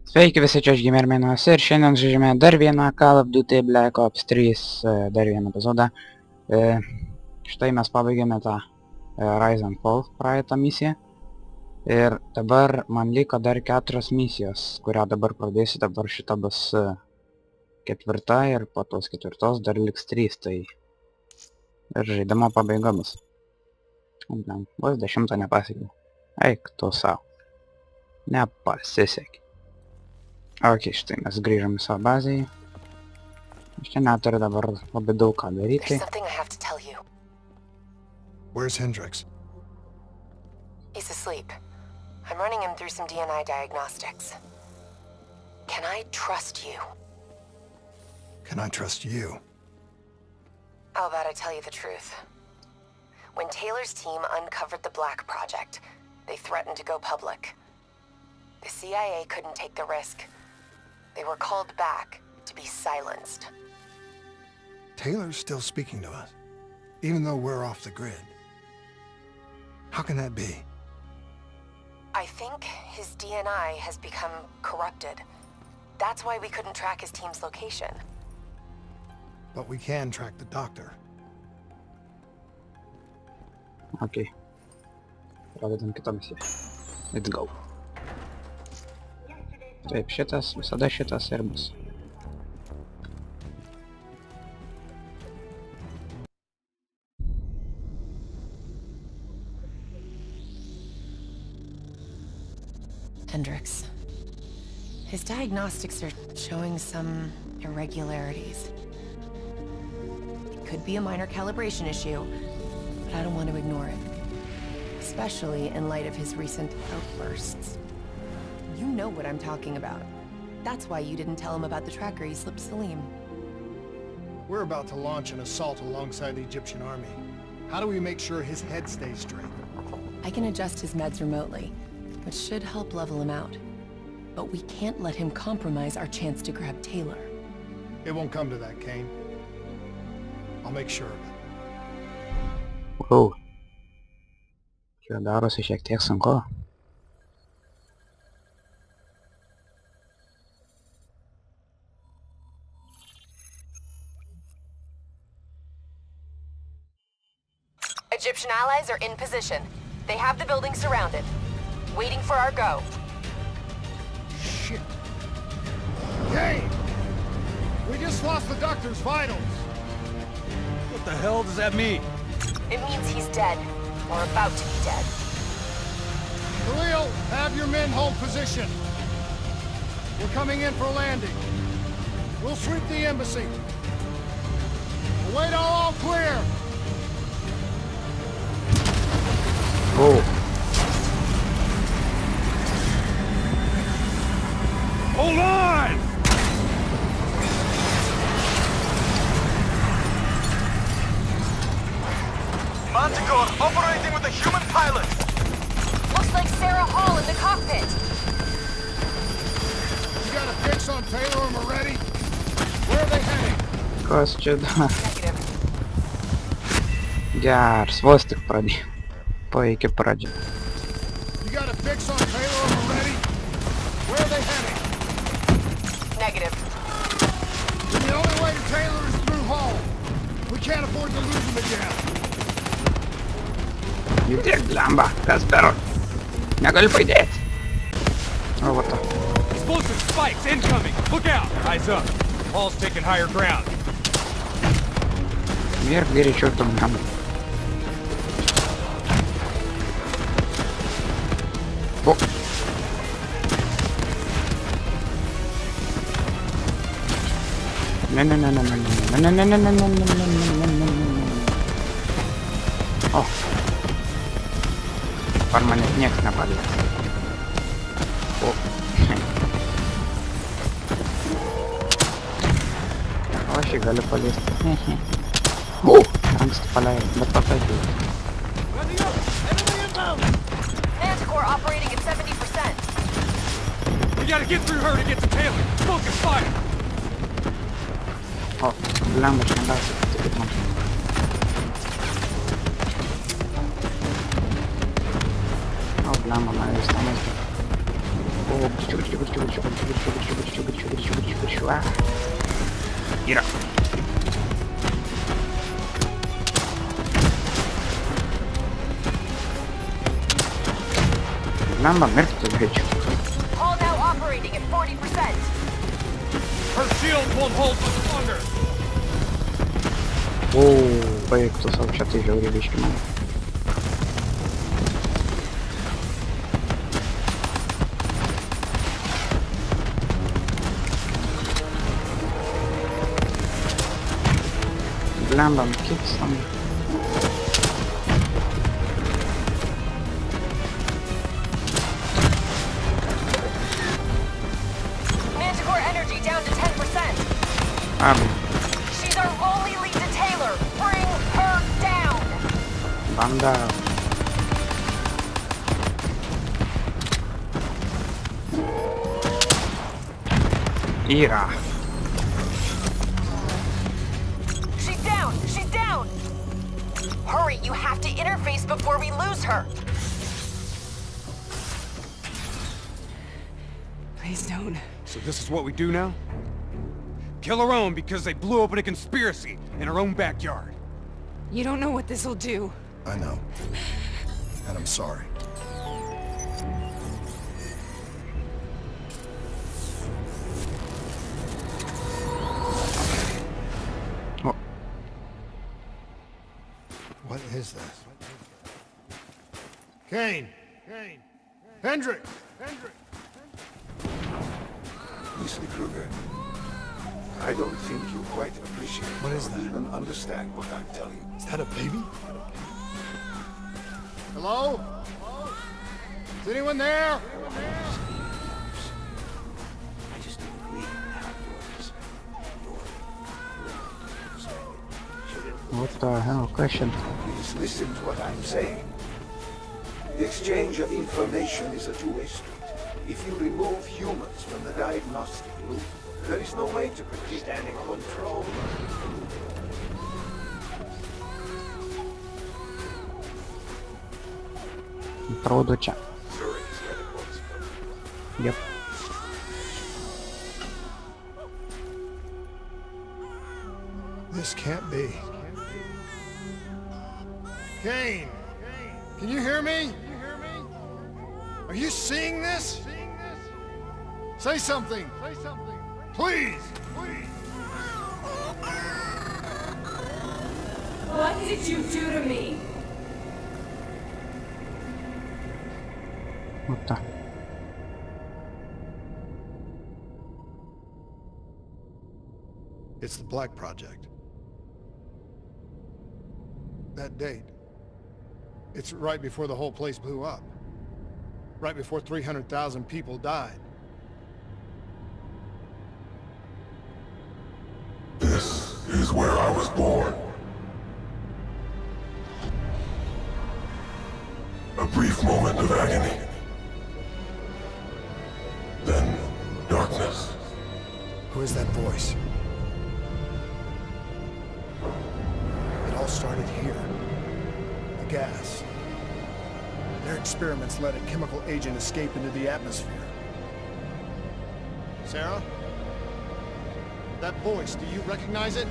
Sveiki visi, čia aš GeimerMenas ir šiandien žaidžiame dar vieną Call of Duty Black Ops 3, dar vieną epizodą. Štai mes pabaigėme tą Rise and Fall praeitą misiją. Ir dabar man liko dar 4 misijos, kurią dabar pradėsiu, dabar šita bus 4 ir po tos 4 dar liks 3, tai ir žaidimo pabaiga bus. Vos 10 nepasiekiau. Eik tu savo. Nepasisekė. Ok, štai mes grįžom į savo bazę. Aš čia neturiu dabar labai daug ką daryti. Where's Hendrix? He's asleep. I'm running him through some DNA diagnostics. Can I trust you? Can I trust you? How about I tell you the truth? When Taylor's team uncovered the Black Project, they threatened to go public. The CIA couldn't take the risk. They were called back to be silenced. Taylor's still speaking to us, even though we're off the grid. How can that be? I think his DNA has become corrupted. That's why we couldn't track his team's location. But we can track the doctor. Ok. Pradedam kitą misiją. Let's go. Taip, šitas, visada šitas ir bus. Hendrix. His diagnostics are showing some irregularities. It could be a minor calibration issue, but I don't want to ignore it. Especially in light of his recent outbursts. You know what I'm talking about. That's why you didn't tell him about the tracker you slipped Salim. We're about to launch an assault alongside the Egyptian army. How do we make sure his head stays straight? I can adjust his meds remotely, which should help level him out. But we can't let him compromise our chance to grab Taylor. It won't come to that, Kane. I'll make sure of it. Wow. Čia darosi šiek tiek sunku. Egyptian allies are in position. They have the building surrounded, waiting for our go. Shit. Kane! We just lost the doctor's vitals. What the hell does that mean? It means he's dead, or about to be dead. Khalil, have your men hold position. We're coming in for landing. We'll sweep the embassy. We'll wait all clear. Oh. Hold on! Manticore operating with a human pilot. Looks like Sarah Hall in the cockpit. You got a fix on Taylor and Moretti? Where are they heading? Kas čia da? Negative. Geras, vos tik pradėjau. Iki pradžio. You got a fix on Taylor and Moretti? Where are they heading? Negative. Then the only way to Taylor is through Hall. We can't afford to lose him again. Judėk, blemba, kas daro? Negaliu pajudėti. O, va to. Explosive spikes incoming! Look out! Eyes up! Hall's taking higher ground. Вверх горячо, то бlemba. O. Ne. O. Dabar man net nieks nepadės. O. O aš jį galiu paliesti. O. Anksti paleidau, bet pataikiau. Manticore operating at 70%. We gotta get through her to get to Taylor. Focus fire! O, blemba, aš negasiu patikėti man. O, blemba, man vis tenais. Yra. Blemba, mirkti greičiau. Hull now operating at 40%. Her shield won't hold much longer. O, baigtų savo čia tai žiauriai biški man. Blemba, kiek stambi. Abu. She's our only lead to Taylor. Bring her down. Banda. Ira. She's down. She's down. Hurry, you have to interface before we lose her. Please don't. So this is what we do now? Kill our own because they blew open a conspiracy in our own backyard. You don't know what this'll do. I know. And I'm sorry. Oh. What is this? Kane! Hendrik! Mr. Kruger, I don't think you quite appreciate What is or that? even understand what I'm telling you. Is that a baby? Hello? Is anyone there? I just don't agree how yours. What the hell, question? Please listen to what I'm saying. The exchange of information is a two-way street. If you remove humans from the diagnostic loop, there is no way to predict any control. Atrodo čia. Sure, it's where the boys go. Yep. This can't be. Kane! Can you hear me? Are you seeing this? Say something! Please! What did you do to me? What the? It's the Black Project. That date. It's right before the whole place blew up. Right before 300,000 people died. This is where I was born. A brief moment of agony. Then darkness. Who is that voice? It all started here. The gas. Their experiments let a chemical agent escape into the atmosphere. Sarah? That voice, do you recognize it?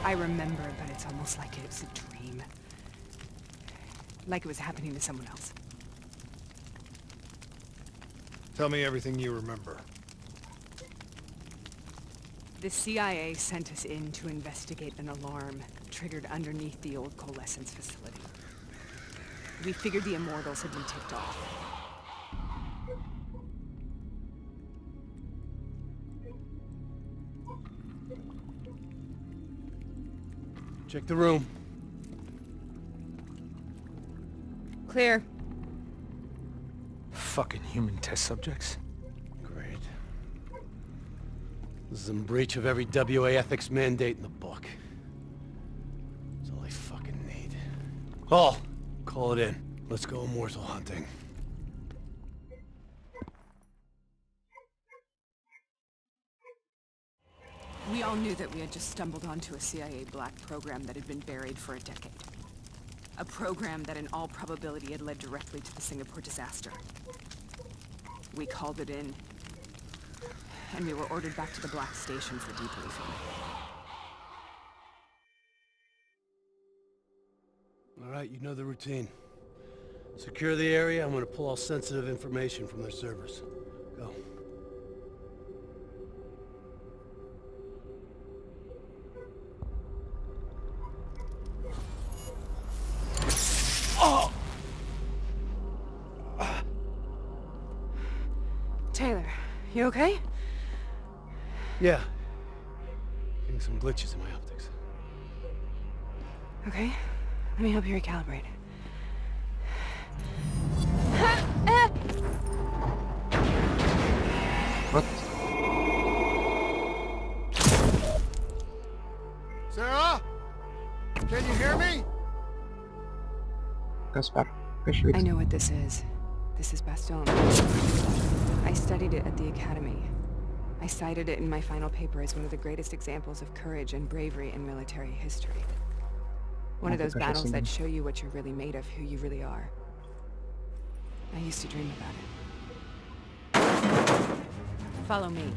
I remember, but it's almost like it was a dream. Like it was happening to someone else. Tell me everything you remember. The CIA sent us in to investigate an alarm triggered underneath the old coalescence facility. We figured the Immortals had been tipped off. Check the room. Clear. Fucking human test subjects. Great. This is in breach of every WA ethics mandate in the book. That's all I fucking need. Hall, call it in. Let's go immortal hunting. We all knew that we had just stumbled onto a CIA black program that had been buried for a decade. A program that in all probability had led directly to the Singapore disaster. We called it in, and we were ordered back to the Black Station for debriefing. All right, you know the routine. Secure the area. I'm gonna pull all sensitive information from their servers. Go. Taylor, you okay? Yeah. Getting some glitches in my optics. Okay, let me help you recalibrate. What? Sarah? Can you hear me? Kaspar, I know what this is. This is Bastion. I studied it at the Academy. I cited it in my final paper as one of the greatest examples of courage and bravery in military history. One of those battles that show you what you're really made of, who you really are. I used to dream about it. Follow me.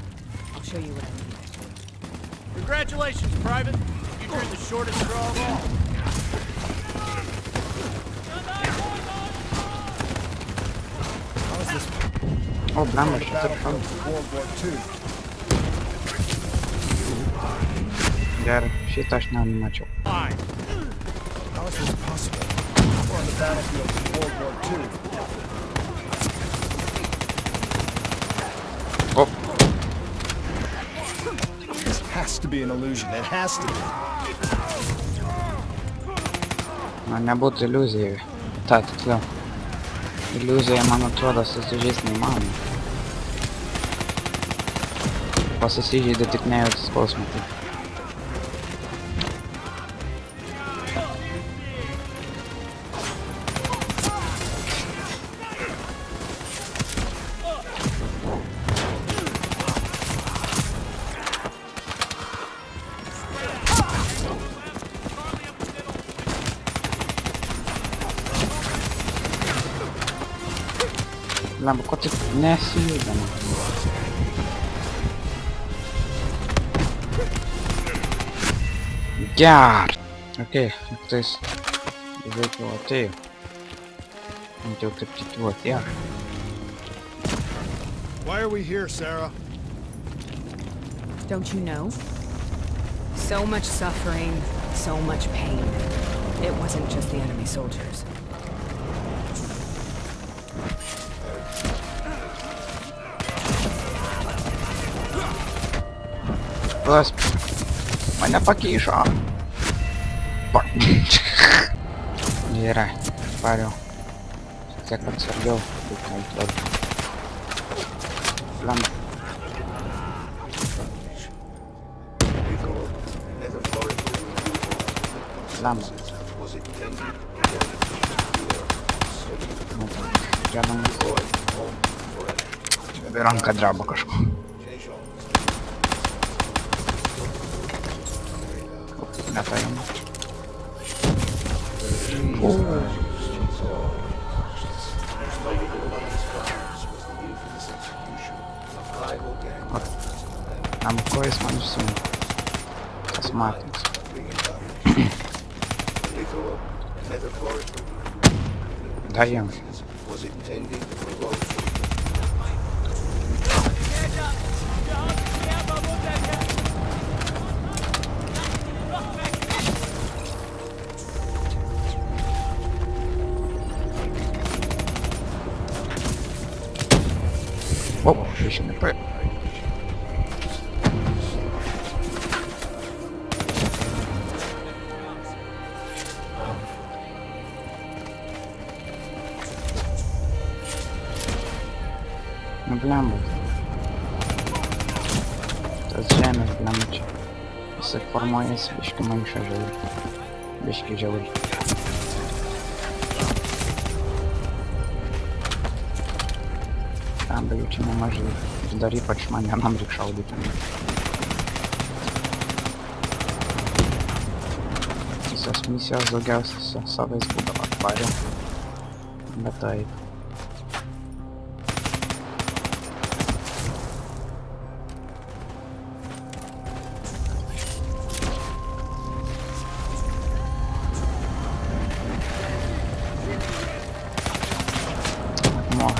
I'll show you what I mean. Congratulations, Private. You drew the shortest straw of all. How's this? Oh, Brammer, что ты там? World War II. Я считаешь, не начал. How is this possible? We're on the battlefield of World War II. Оп. This has to be an illusion. It has to be. У меня будут иллюзии. Так, tiksliau. Iliuzija, man atrodo, susižeis neįmanoma. Pasisižeidė tik nejauti skausmą. Lemba, ko tik nesijudama. Ger! Okei, tais veikiau atėjo. Ant jau taip tikiu atėjo. Why are we here, Sarah? Don't you know? So much suffering, so much pain. It wasn't just the enemy soldiers. Господи, mane pakeišo. Gerai, pariau. Tiek atsargiau, kaip kaltuoti. Lemba. Lemba. Dedam. Čia ranka dreba kažko. Latając. Tam kojas man išsiunė. Tas matinis. Dajem. O, biškai nepa... Nu blemba. Tas žemės blemba čia. Jisai formuojasi biškai maišą žiauriai. Biškai žiauriai. Blemba jau čia nemažai. Dar ypač man vienam reik šaudyti. misijos daugiausiai su savais būdavo tvariu. Bet taip. Akmuo.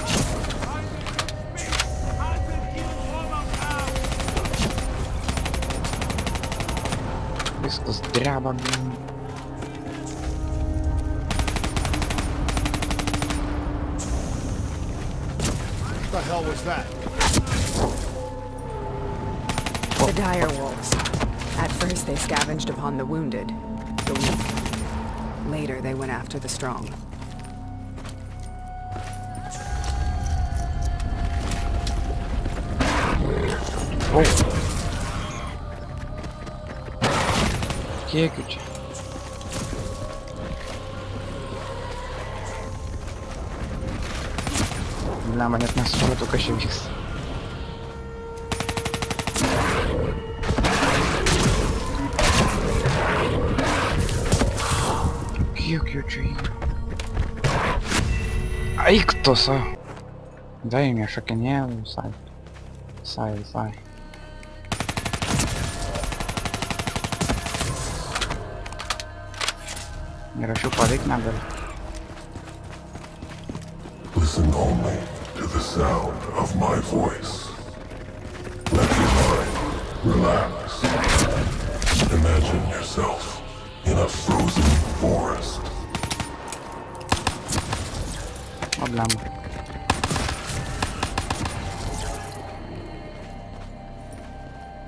Viskas dreba. What the hell was that? The dire wolves. At first they scavenged upon the wounded, the weak. Later they went after the strong. Kiekiu čia. Blemba, net nesupratau, kas čia vyks. Kiek jų čia yra? Eik tu savo. Dai, mie šakinėjau visai. Visai. Ir aš jau paveikt negaliu. Listen only to the sound of my voice. Let your mind relax. Imagine yourself in a frozen forest. O blemba.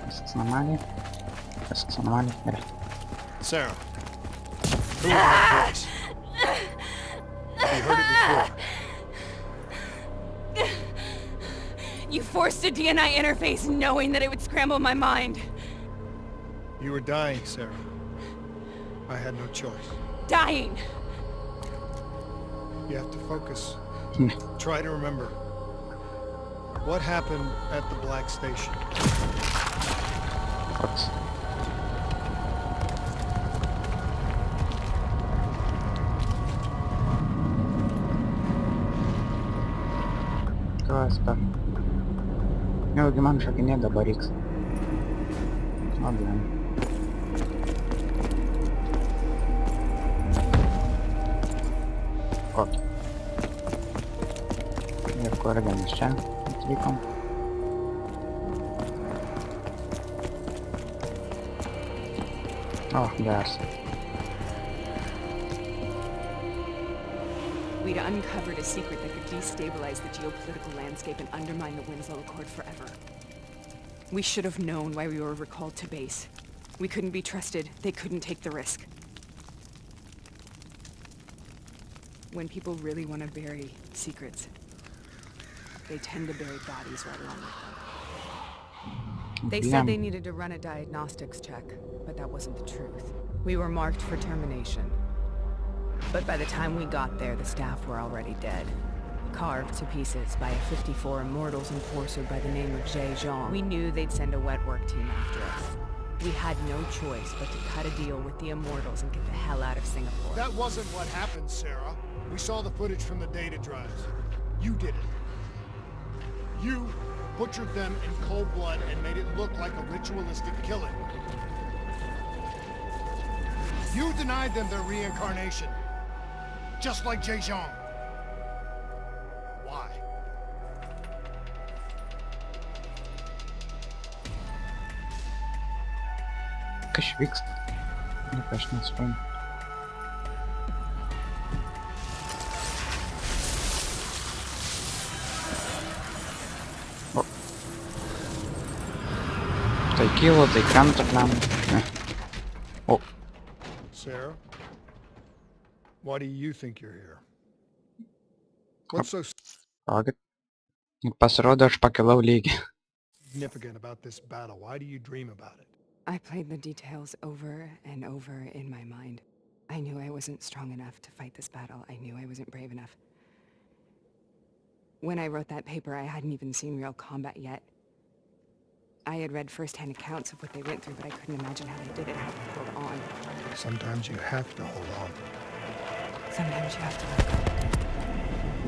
Viskas normaliai. Gerai. Sarah. Who in that voice? Have you heard it before? You forced a DNI interface knowing that it would scramble my mind. You were dying, Sarah. I had no choice. Dying. You have to focus. Try to remember. What happened at the Black Station? What? Kas per? Jaugi man šakinė dabar reiks. O blem. Kokį. Ir kur mes čia atvykom. O, geras. We'd uncovered a secret that could destabilize the geopolitical landscape and undermine the Winslow Accord forever. We should have known why we were recalled to base. We couldn't be trusted. They couldn't take the risk. When people really want to bury secrets, they tend to bury bodies right along with them. They said they needed to run a diagnostics check, but that wasn't the truth. We were marked for termination. But by the time we got there, the staff were already dead. Carved to pieces by a 54 Immortals enforcer by the name of Zaidziu. We knew they'd send a wet work team after us. We had no choice but to cut a deal with the Immortals and get the hell out of Singapore. That wasn't what happened, Sarah. We saw the footage from the data drives. You did it. You butchered them in cold blood and made it look like a ritualistic killing. You denied them their reincarnation. Just like Zaidziu. Why? Kas čia vyksta? Nieko aš nesuprantu. O. Tai kilo, tai krenta, blem. O. Sarah? Why do you think you're here? What's so Palaukit. Pasirodo, aš pakilau lygį. significant about this battle? Why do you dream about it? I played the details over and over in my mind. I knew I wasn't strong enough to fight this battle. I knew I wasn't brave enough. When I wrote that paper, I hadn't even seen real combat yet. I had read first-hand accounts of what they went through, but I couldn't imagine how they did it, how they pulled on. Sometimes you have to hold on. Sometimes you have to let go.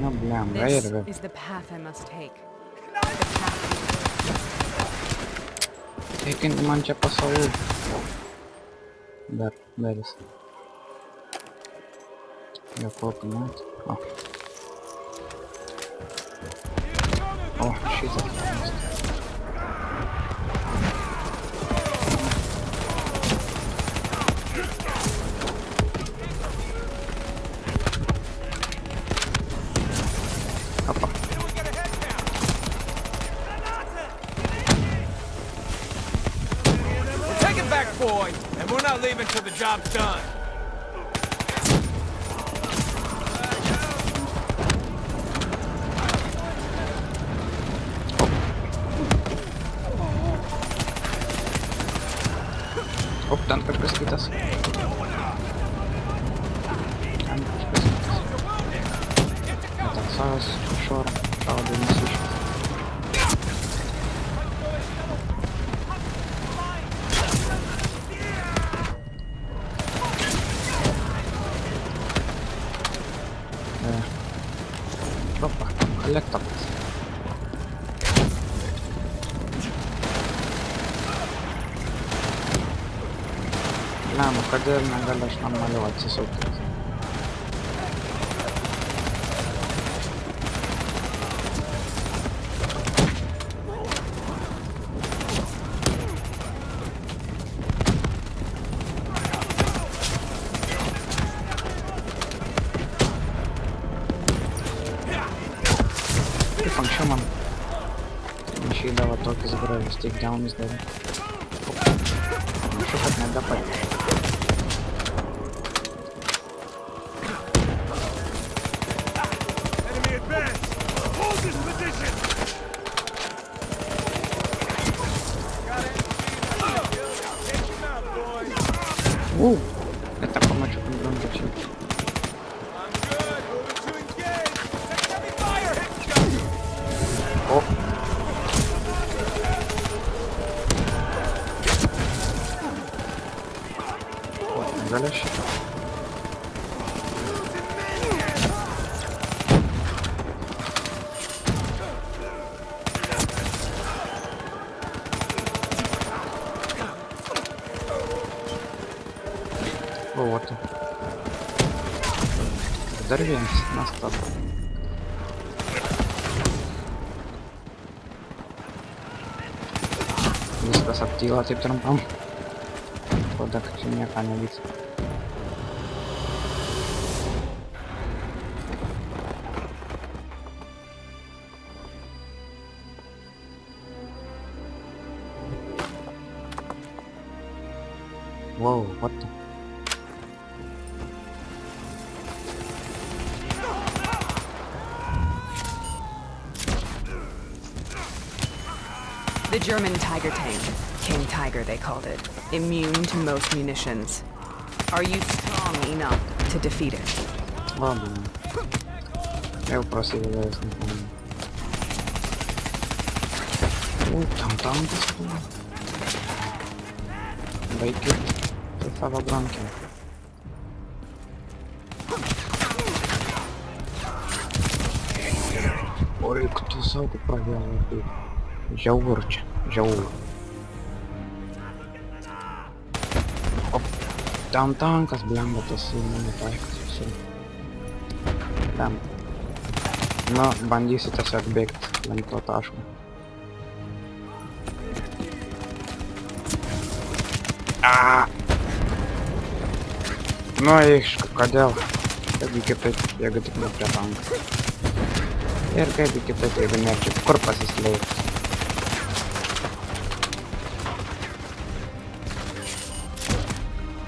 Nu, blem, This gairvi. is the path I must take. The path. Teikinti man čia pasalų. Dalis. Jo kokį net. O, šitas. Opa. We'll take it back, boy, and we're not leaving till the job's done. Op, ten kažkas kitas. Ten kažkas kitas. Ten savas šorą. Šaudai nesiškas. Opa, kolektoras. Lemą, kodėl negaliu aš normaliau atsisukti. Kaip anksčiau man išeidavo tokius gražius takedownus daryti. Panašu, kad nebepavyko. Это помочь он зачем? О! Вот, дальше. Вот. Взорвемся на стоп. Viskas aptyla taip trumpam. Tada, kad čia nieko nevyks. Wow, what the? The German Tiger tank. King Tiger, they called it. Immune to most munitions. Are you strong enough to defeat it? Ладно. Я его просто являюсь, не помню. Там господи. Байки. Это фавабранки. Ой, кто салку провел? Жаурч. Жаур. Оп. Там танkas, блям, это сильно не так. Все. Там. Но bandysiu tiesiog bėgti link to taško. Nu aišku, kodėl? Kaipgi kitaip, jeigu tik ne prie tanko. Ir kaipgi kitaip, jeigu ne čia kur pasislėpti.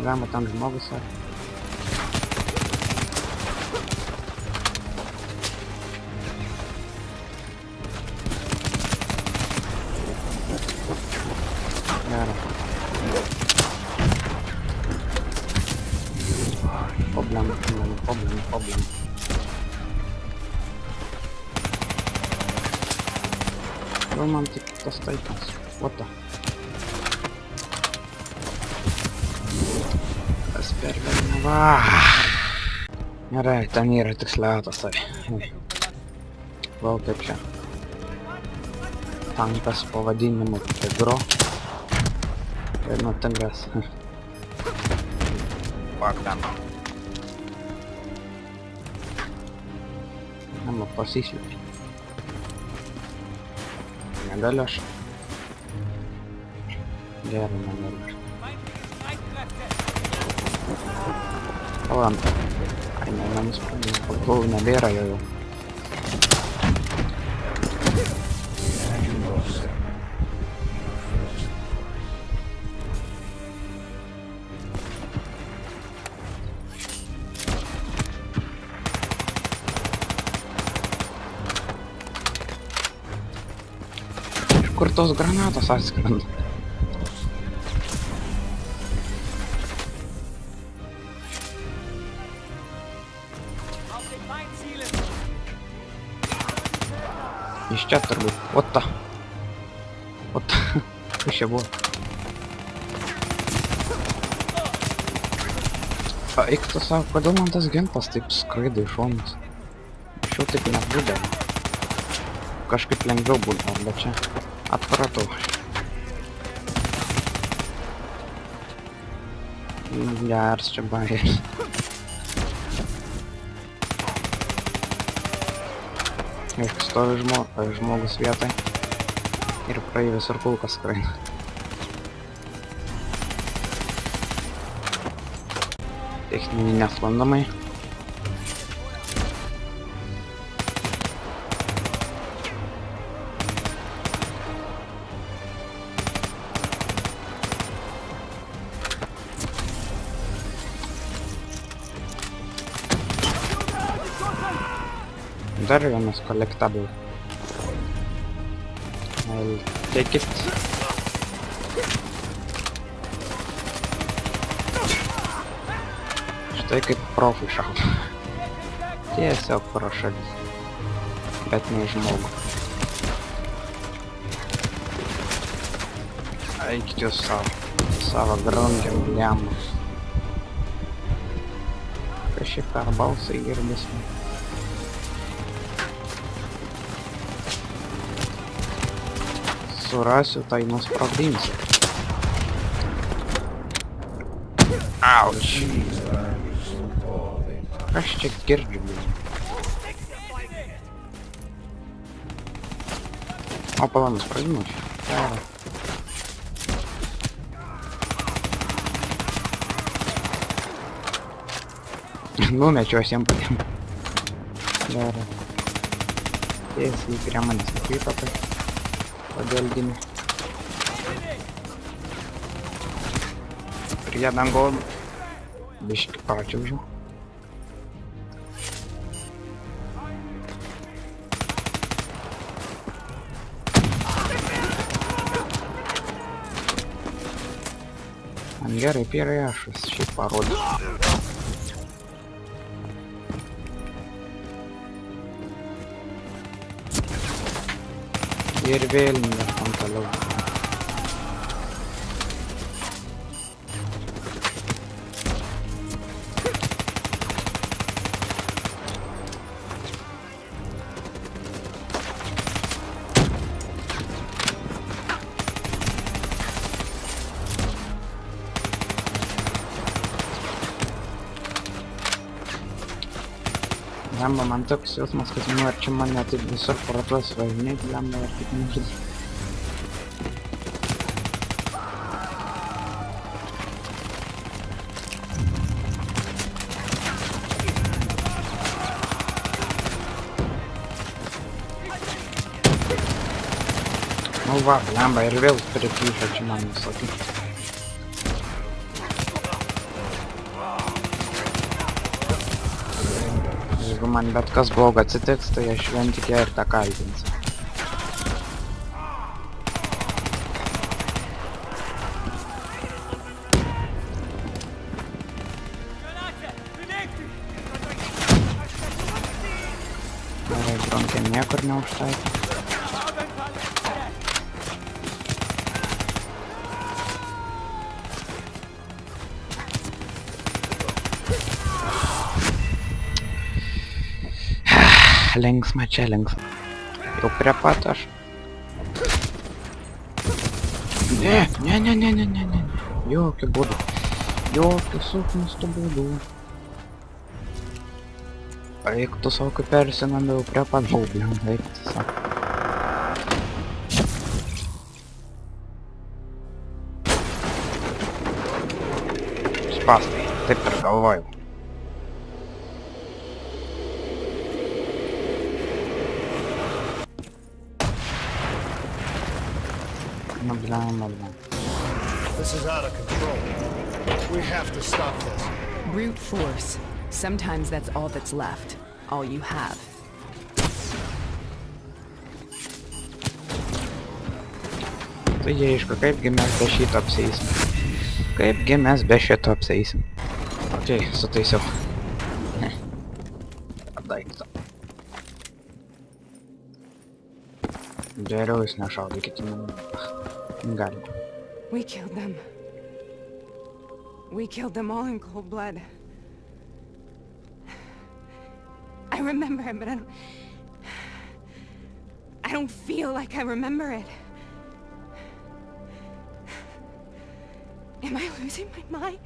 Galima tam žmogus ar? Gerai. Problem. Gal man tik tas taikas. What the? Viskas per velnią. Va. Gerai, ten yra tiksliatas. Gal kaip čia. Tankas pavadinimu Tigro. Ir nu Tigras. Fuck them. Namo pasislėpti. Negaliu aš. Gerai, negaliu aš. Palant. Ai, nenusprendžiu. Paklau nebėra jau. Kur tos granatos atskrenda? Iš čia turbūt. Ota. Ota. Kas čia buvo? Eik tu savo, kodėl man tas ginklas taip skraido iš šonus? Aš jau taip nebūdavo. Kažkaip lengviau būdavo, bet čia atpratau. Geras čia bajeris. Ir stovi žmogus vietoj ir praeivis ir kulkas skraina. Techniniai nesklandamai. Dar vienas collectible. I'll take it. Štai kaip profai šaudo. Tiesiog pro šalis. Bet ne žmogų. Eikit jūs savo grandžiam bliamus. Kažkaip per balsai girdisi. Surasiu, tai nusprogdinsiu. Auč. Aš čia girdžiu. O, pala, nusprogdinu čia. Gerai. Numečiu aš jiem patiem. Gerai. Tiesiai prie manęs nukrito tai. Kodėl gimė? Prie dangom biškį pačiaužiu. Man gerai priešas šiaip parodo. Ir vėl nėra toliau. Lemba, man toks jausmas, kad ar čia mane taip visur paratuos važinėti, lemba, ar taip nežinau. Nu va, lemba, ir vėl priplyšo čia man visokį. Jeigu man bet kas blogo atsitiks, tai aš šventikė ir tą kaltinsiu. Gerai, bronkė niekur neužtaikė. linksma, čia linksma. Jau prie pat aš. Ne. Jokių būdų. Jokių suknistų būdų. Eik tu savo kaip persinambiau prie pat baublių. Eik tu savo. Spastai, taip ir galvojau. Блин. This is out of control. We have to stop this. Brute force. Sometimes that's all that's left. All you have. Tai aišku, kaipgi mes be šito apsieisim. Kaipgi mes be šito apsieisim. Okei, sutaisiau. Daiktą. Geriau jūs nešaudykite manimi. Galima. We killed them. We killed them all in cold blood. I remember it, but I don't feel like I remember it. Am I losing my mind?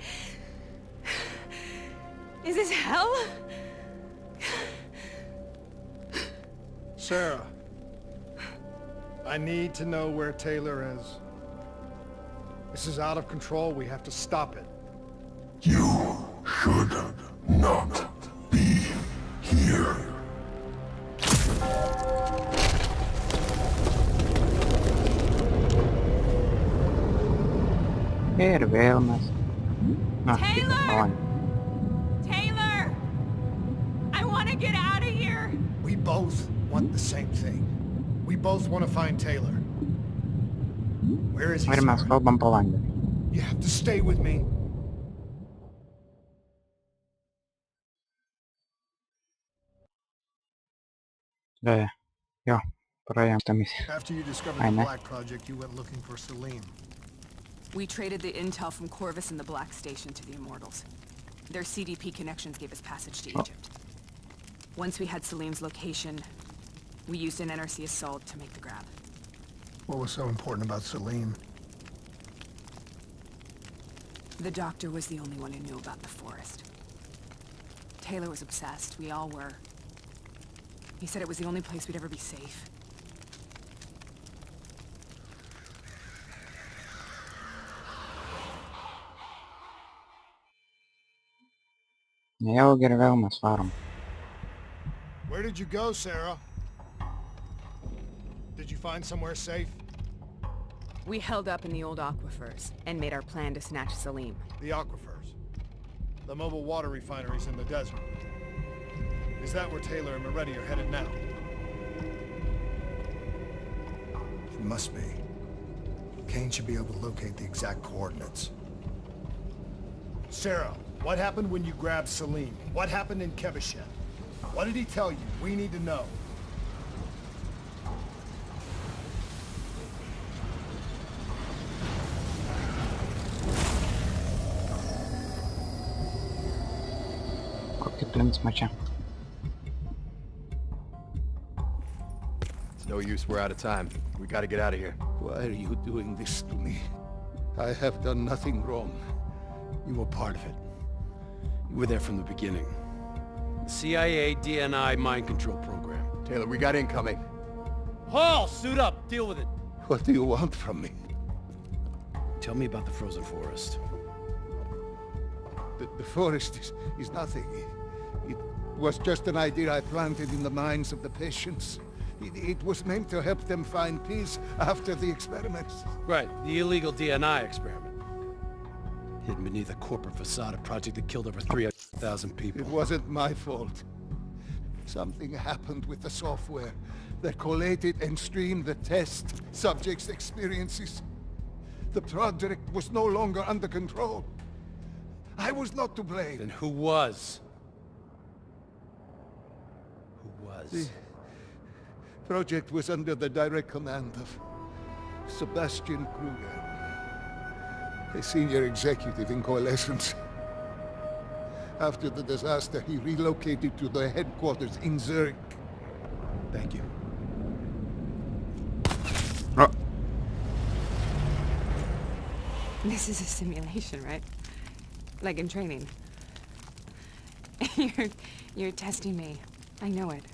Is this hell? Sarah, I need to know where Taylor is. This is out of control. We have to stop it. You should not be here. Ir vėl mes. Na, Taylor! Taylor! I want to get out of here! We both want the same thing. We both want to find Taylor. Where is he? Ir mes Sarah? kalbam po vandeniu. You have to stay with me. Jo, praėjom tą misiją. After you discovered I the know. Black Project, you went looking for Salim. We traded the intel from Corvus and the Black Station to the Immortals. Their CDP connections gave us passage to Egypt. Once we had Salim's location, we used an NRC assault to make the grab. What was so important about Salim? The doctor was the only one who knew about the forest. Taylor was obsessed. We all were. He said it was the only place we'd ever be safe. Nejau ir vėl mes varom. Where did you go, Sarah? Did you find somewhere safe? We held up in the old aquifers and made our plan to snatch Salim. The aquifers. The mobile water refineries in the desert. Is that where Taylor and Moretti are headed now? It must be. Kane should be able to locate the exact coordinates. Sarah, what happened when you grabbed Salim? What happened in Kebishet? What did he tell you? We need to know. Kokį linksmą čia. No use, we're out of time. We gotta get out of here. Why are you doing this to me? I have done nothing wrong. You were part of it. You were there from the beginning. The CIA DNI mind control program. Taylor, we got incoming. Hall, suit up. Deal with it. What do you want from me? Tell me about the frozen forest. The forest is nothing. It was just an idea I planted in the minds of the patients. It was meant to help them find peace after the experiments. Right, the illegal DNI experiment. Hidden beneath a corporate facade, a project that killed over 300,000 people. It wasn't my fault. Something happened with the software that collated and streamed the test subjects' experiences. The project was no longer under control. I was not to blame. Then who was? Who was? The project was under the direct command of Sebastian Kruger, a senior executive in Coalescence. After the disaster, he relocated to the headquarters in Zurich. Thank you. Oh, This is a simulation, right? Like in training. You're testing me. I know it.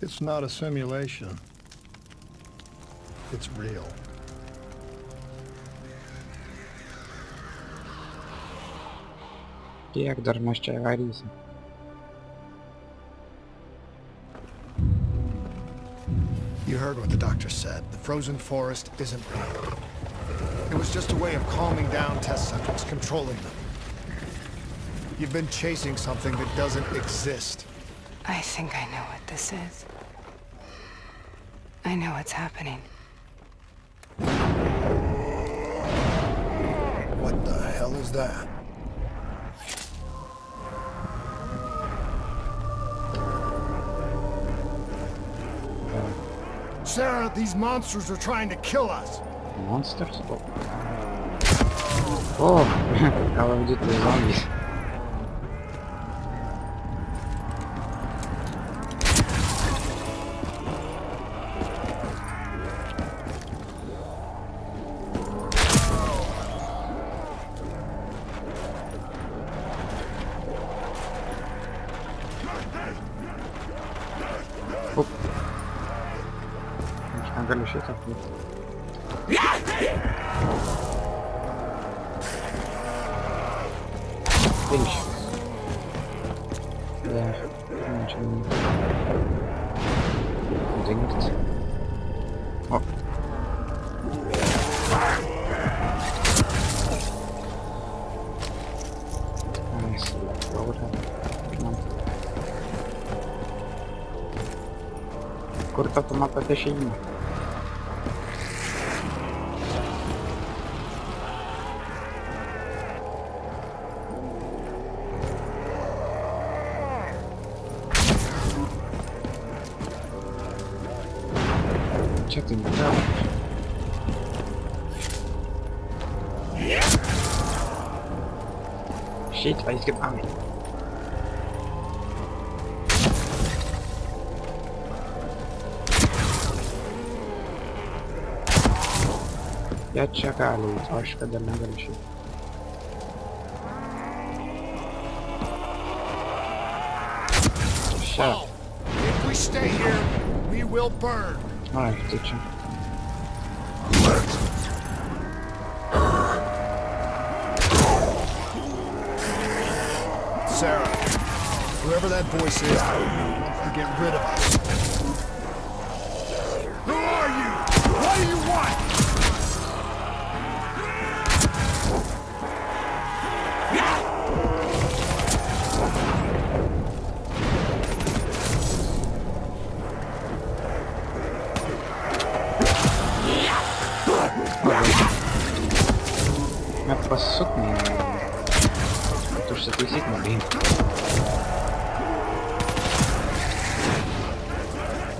It's not a simulation. It's real. kiek dar mes čia varysim? You heard what the doctor said. The frozen forest isn't real. It was just a way of calming down test subjects, controlling them. You've been chasing something that doesn't exist. I think I know what this is. I know what's happening. What the hell is that? Sarah, these monsters are trying to kill us. Monsters? Oh, Call of Duty zombies. Оп. Нагали ще так. Финиш. Да, ничего не. Деньги. О. Nice. Kur ta mapa piešinė? Čia tai negali. Shit, weiß getan. Я чекаю, аж когда надо решить. Сейчас. If we stay here, we will burn. Ой, ты чё? Sarah, whoever that voice is, wants to get rid of us. Who are you? What do you want? Я посуд меня. То что ты сидишь, блин.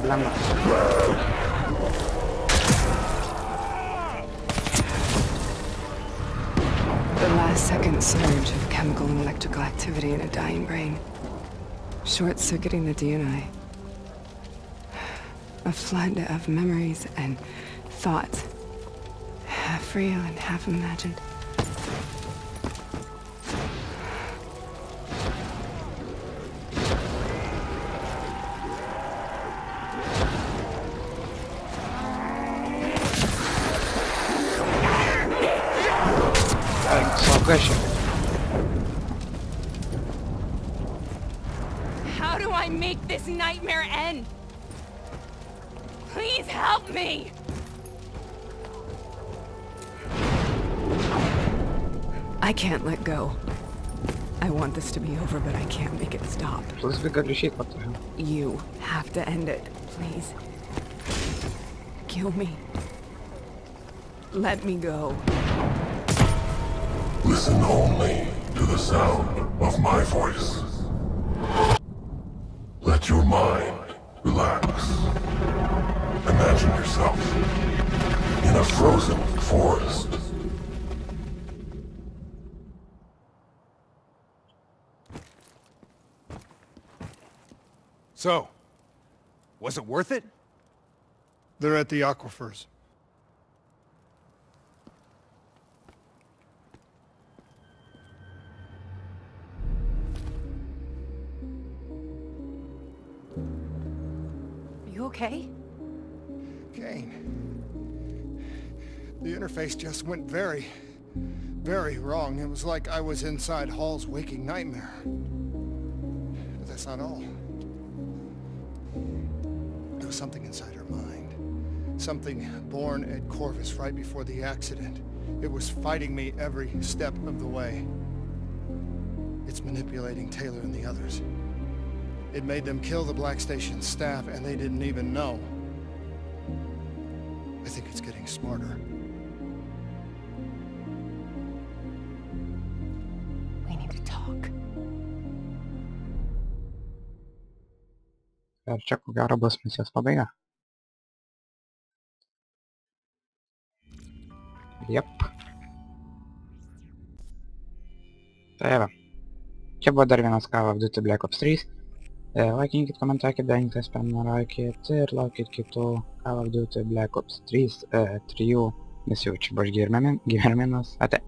Бляма. The last second surge of chemical and electrical activity in a dying brain. Short-circuiting the DNA. A flood of memories and thoughts. Half real and half imagined. How do I make this nightmare end? Please help me! I can't let go. I want this to be over, but I can't make it stop. You have to end it, please. Kill me. Let me go. Listen only to the sound of my voice. Let your mind relax. Imagine yourself in a frozen forest. So, Was it worth it? They're at the aquifers. Are you okay? Kane. The interface just went very wrong. It was like I was inside Hall's waking nightmare. But that's not all. There was something inside her mind. Something born at Corvus right before the accident. It was fighting me every step of the way. It's manipulating Taylor and the others. It made them kill the Black Station staff, and they didn't even know. I think it's getting smarter. We need to talk. Ir čia ko gero bus misijos pabaiga. Jep. Tai va. Čia buvo dar vienas Call of Duty Black Ops 3. Laikinkit, komentuokit, dalinkitės, prenumeruokit ir laukit kitų Call of Duty Black Ops 3 misijų. Čia buvo GeimerMenas. Ate.